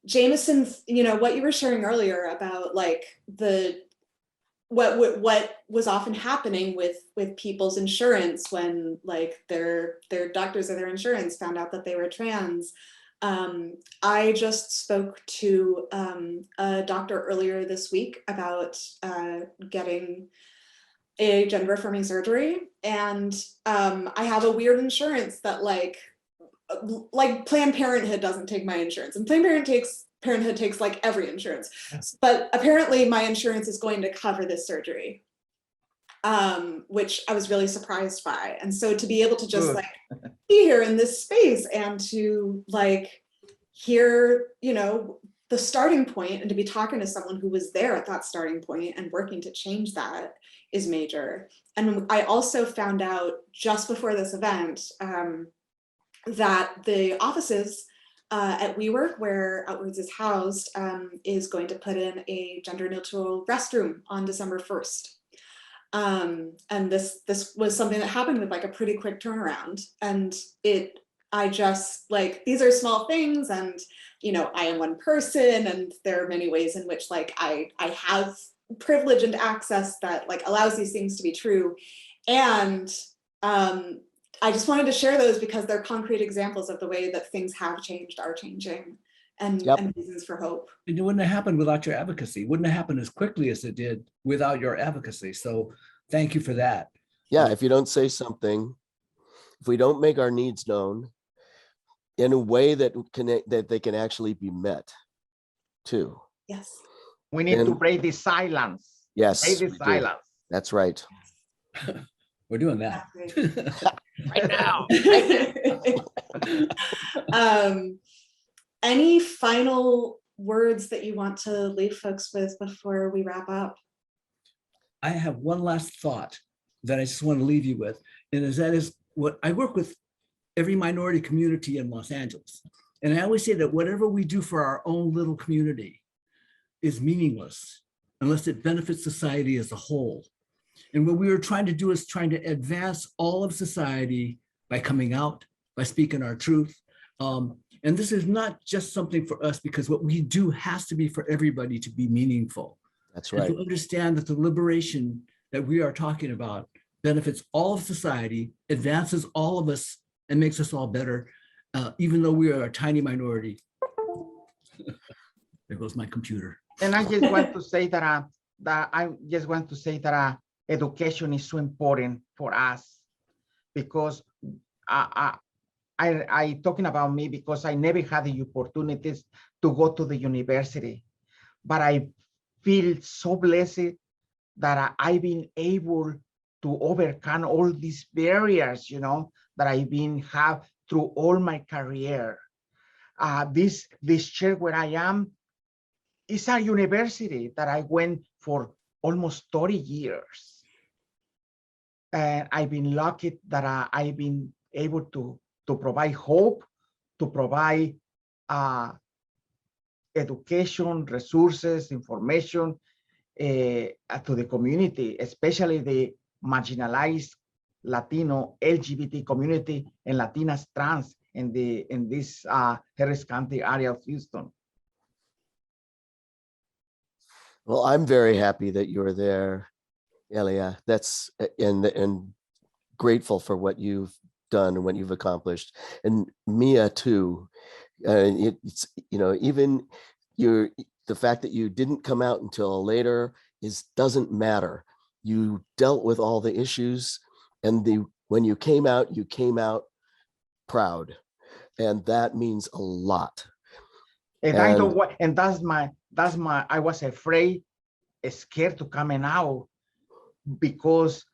Jamison, you know, what you were sharing earlier about like what was often happening with people's insurance when like their doctors or their insurance found out that they were trans. I just spoke to a doctor earlier this week about getting a gender affirming surgery, and I have a weird insurance that like Planned Parenthood doesn't take my insurance, and Planned Parenthood takes like every insurance. Yes. But apparently my insurance is going to cover this surgery, which I was really surprised by. And so to be able to just like be here in this space and to like hear, you know, the starting point and to be talking to someone who was there at that starting point and working to change that is major. And I also found out just before this event that the offices at WeWork, where Outwards is housed, is going to put in a gender neutral restroom on December 1st. And this was something that happened with like a pretty quick turnaround. And I just like, these are small things, and you know, I am one person, and there are many ways in which like I have privilege and access that like allows these things to be true. And I just wanted to share those because they're concrete examples of the way that things have changed, are changing, and reasons for hope. And it wouldn't have happened without your advocacy. It wouldn't have happened as quickly as it did without your advocacy. So thank you for that. Yeah, if you don't say something, if we don't make our needs known in a way that they can actually be met too. Yes. We need to break the silence. Yes. Break the silence. That's right. We're doing that. Right now. Any final words that you want to leave folks with before we wrap up? I have one last thought that I just want to leave you with, and that is what I work with every minority community in Los Angeles. And I always say that whatever we do for our own little community is meaningless unless it benefits society as a whole. And what we were trying to do is trying to advance all of society by coming out, by speaking our truth. And this is not just something for us, because what we do has to be for everybody to be meaningful. That's right. And to understand that the liberation that we are talking about benefits all of society, advances all of us, and makes us all better, even though we are a tiny minority. There goes my computer. And I just want to say that education is so important for us, because I talking about me because I never had the opportunities to go to the university, but I feel so blessed that I've been able to overcome all these barriers, you know, that I've been have through all my career. This chair where I am is a university that I went for almost 30 years. And I've been lucky that I've been able to provide hope, to provide education, resources, information to the community, especially the marginalized Latino, LGBT community, and Latinas trans in this Harris County area of Houston. Well, I'm very happy that you're there, Elia. That's and grateful for what you've done and what you've accomplished, and Mia too. It's, you know, even the fact that you didn't come out until later doesn't matter. You dealt with all the issues, and when you came out proud, and that means a lot. And I know what, and that's my I was afraid scared to coming out because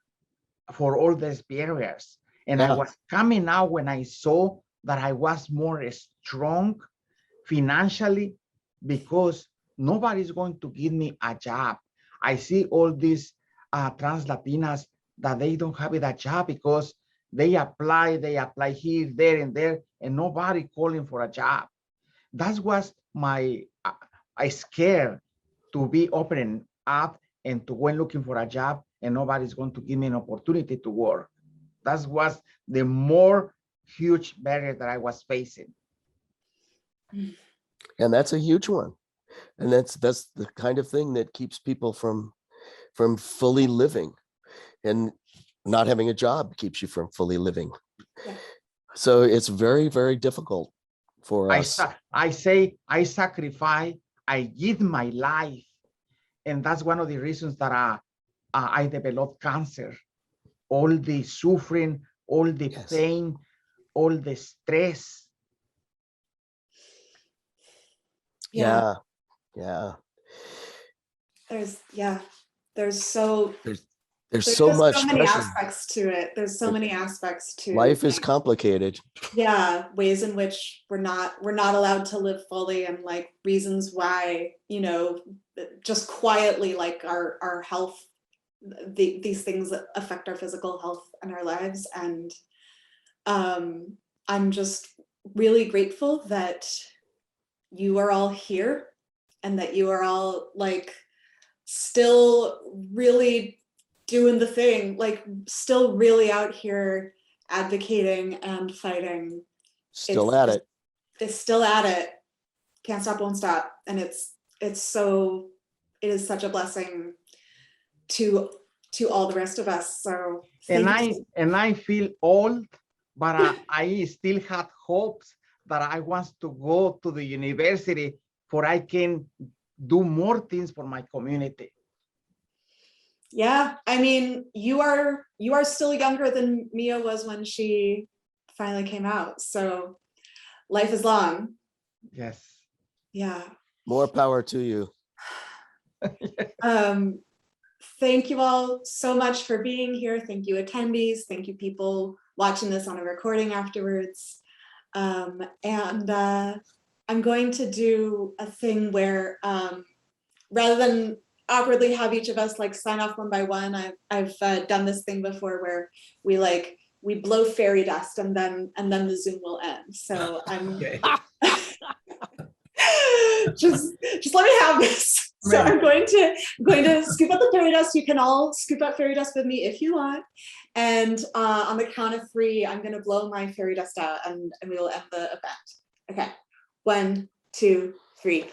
for all these barriers. And I Yeah. was coming out when I saw that I was more strong financially because nobody's going to give me a job. I see all these trans Latinas that they don't have a job because they apply here, there, and there, and nobody calling for a job. That was my, I scared to be opening up and to go looking for a job and nobody's going to give me an opportunity to work. That was the more huge barrier that I was facing. And that's a huge one. And that's the kind of thing that keeps people from fully living, and not having a job keeps you from fully living. Yeah. So it's very, very difficult for us. I say I sacrifice, I give my life. And that's one of the reasons that I developed cancer. All the suffering, all the Yes. pain, all the stress. Yeah. There's so There's so much many pressure. aspects to it. There's so many aspects to Life is complicated. yeah, ways in which we're not allowed to live fully, and like reasons why, you know, just quietly, like our health, these things that affect our physical health and our lives. And I'm just really grateful that you are all here and that you are all like still really doing the thing, like still really out here advocating and fighting. Still at it. It's still at it. Can't stop, won't stop. And it is such a blessing to all the rest of us. So I feel old, but I still had hopes that I want to go to the university for I can do more things for my community. Yeah, I mean, you are still younger than Mia was when she finally came out. So life is long. Yes. Yeah. More power to you. Thank you all so much for being here. Thank you, attendees. Thank you, people watching this on a recording afterwards. And I'm going to do a thing where rather than awkwardly have each of us like sign off one by one, I've done this thing before where we blow fairy dust and then the Zoom will end. So I'm Okay. just let me have this. So I'm going to scoop up the fairy dust. You can all scoop up fairy dust with me if you want. And on the count of 3, I'm going to blow my fairy dust out and we will end the event. Okay, 1, 2, 3.